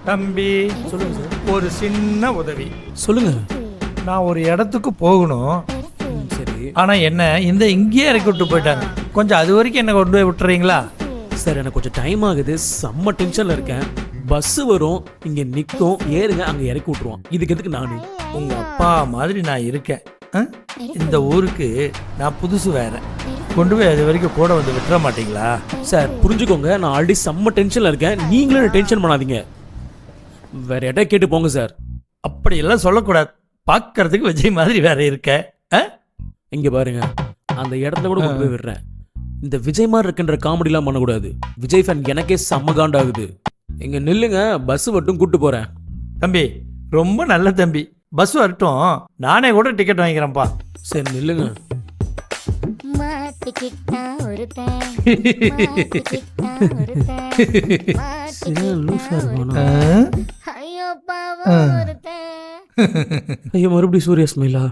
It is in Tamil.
தம்பி சொல்லுங்க சார். ஒரு சின்ன உதவி. சொல்லுங்க. நான் ஒரு இடத்துக்கு போகணும். சரி ஆனா என்ன இங்கேயே இறக்கி விட்டு போயிட்டாங்க. கொஞ்சம் அது வரைக்கும் என்ன கொண்டு போய் விட்டுறீங்களா? சார், எனக்கு கொஞ்சம் டைம் ஆகுது, செம்ம டென்ஷன்ல இருக்கேன். பஸ் வரும், இங்க நிற்கும், ஏறுங்க, அங்க இறக்கி விட்டுருவோம். இதுக்கு எதுக்கு நானு? உங்க அப்பா மாதிரி நான் இருக்கேன். இந்த ஊருக்கு நான் புதுசு வேற. கொண்டு போய் அது வரைக்கும் கூட வந்து விட்டுற மாட்டீங்களா? சார் புரிஞ்சுக்கோங்க, நான் ஆல்ரெடி செம்ம டென்ஷன்ல இருக்கேன். நீங்களும் டென்ஷன் பண்ணாதீங்க. வேற இடம் கேட்டு போங்க சார். அப்படியெல்லாம் சொல்லக்கூடாது. பார்க்கறதுக்கு விஜய் மாதிரி வேற இருக்க. இங்க பாருங்க, அந்த இடத்துல கூட கொண்டு போய் விடுறேன். இந்த விஜய் மாதிரி இருக்கின்ற காமெடிலாம் பண்ணக்கூடாது. விஜய் ஃபேன் எனக்கே செம்ம காண்டாகுது. இங்க நில்லுங்க, பஸ் மட்டும் கூட்டு போறேன். தம்பி ரொம்ப நல்ல தம்பி. பஸ் வரட்டும், நானே கூட டிக்கெட் வாங்கிக்கிறேன்ப்பா. சரி நில்லுங்க. ஐயோ, மறுபடியும் சூர்யா ஸ்மைலா?